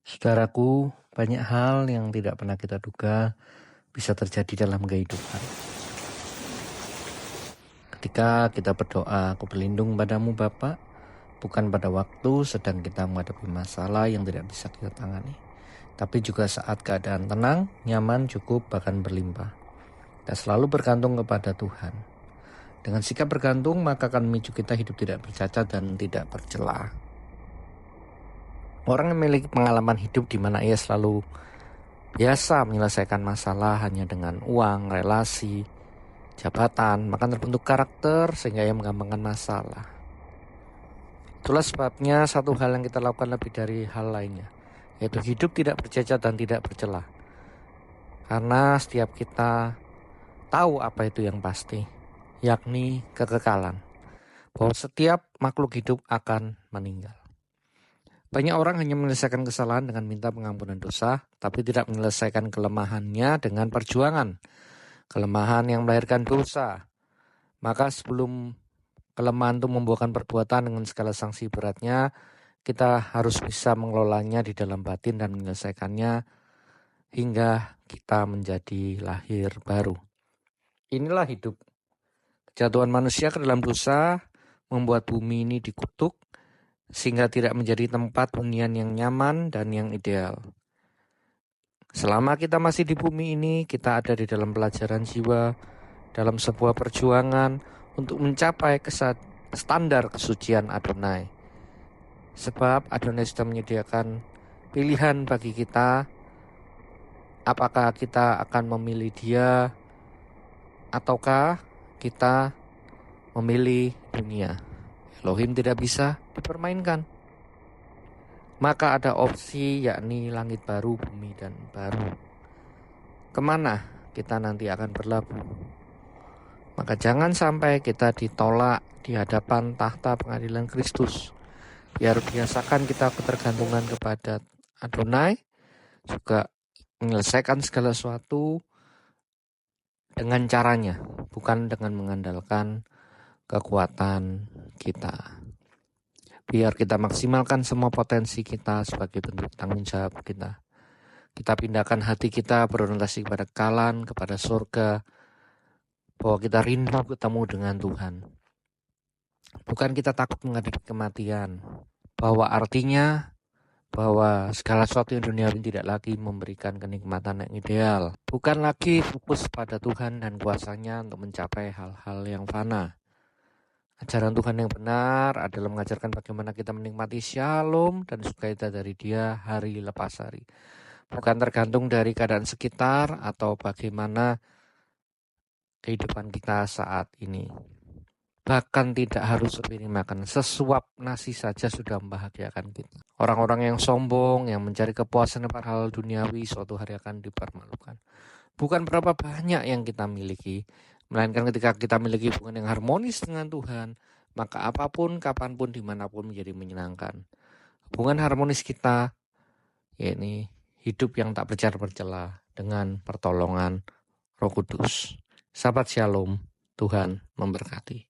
Saudaraku, banyak hal yang tidak pernah kita duga bisa terjadi dalam kehidupan. Ketika kita berdoa, aku berlindung padamu Bapa, bukan pada waktu sedang kita menghadapi masalah yang tidak bisa kita tangani, tapi juga saat keadaan tenang, nyaman, cukup, bahkan berlimpah. Kita selalu bergantung kepada Tuhan. Dengan sikap bergantung, maka akan memicu kita hidup tidak bercacat dan tidak bercela. Orang yang memiliki pengalaman hidup di mana ia selalu biasa menyelesaikan masalah hanya dengan uang, relasi, jabatan, maka terbentuk karakter sehingga ia menggampangkan masalah. Itulah sebabnya satu hal yang kita lakukan lebih dari hal lainnya, yaitu hidup tidak bercacat dan tidak bercela. Karena setiap kita tahu apa itu yang pasti, yakni kekekalan, bahwa setiap makhluk hidup akan meninggal. Banyak orang hanya menyelesaikan kesalahan dengan minta pengampunan dosa, tapi tidak menyelesaikan kelemahannya dengan perjuangan. Kelemahan yang melahirkan dosa. Maka sebelum kelemahan itu membuahkan perbuatan dengan segala sanksi beratnya, kita harus bisa mengelolanya di dalam batin dan menyelesaikannya hingga kita menjadi lahir baru. Inilah hidup. Kejatuhan manusia ke dalam dosa membuat bumi ini dikutuk, sehingga tidak menjadi tempat hunian yang nyaman dan yang ideal. Selama kita masih di bumi ini, kita ada di dalam pelajaran jiwa, dalam sebuah perjuangan untuk mencapai standar kesucian Adonai. Sebab Adonai sudah menyediakan pilihan bagi kita, apakah kita akan memilih Dia ataukah kita memilih dunia. Elohim tidak bisa dipermainkan. Maka ada opsi, yakni langit baru, bumi dan baru. Kemana kita nanti akan berlabuh? Maka jangan sampai kita ditolak di hadapan tahta pengadilan Kristus. Biar biasakan kita ketergantungan kepada Adonai, juga menyelesaikan segala sesuatu dengan caranya, bukan dengan mengandalkan kekuatan kita. Biar kita maksimalkan semua potensi kita sebagai bentuk tanggung jawab kita. Kita pindahkan hati kita berorientasi kepada kalan, kepada surga, bahwa kita rindu ketemu dengan Tuhan. Bukan kita takut menghadapi kematian, bahwa artinya bahwa segala sesuatu yang duniawi tidak lagi memberikan kenikmatan yang ideal. Bukan lagi fokus pada Tuhan dan kuasanya untuk mencapai hal-hal yang fana. Ajaran Tuhan yang benar adalah mengajarkan bagaimana kita menikmati shalom dan sukacita dari Dia hari lepas hari. Bukan tergantung dari keadaan sekitar atau bagaimana kehidupan kita saat ini. Bahkan tidak harus sepiring makan, sesuap nasi saja sudah membahagiakan kita. Orang-orang yang sombong, yang mencari kepuasan pada hal duniawi, suatu hari akan dipermalukan. Bukan berapa banyak yang kita miliki, melainkan ketika kita miliki hubungan yang harmonis dengan Tuhan, maka apapun, kapanpun, dimanapun menjadi menyenangkan. Hubungan harmonis kita, yakni hidup yang tak bercela dengan pertolongan Roh Kudus. Sahabat Shalom, Tuhan memberkati.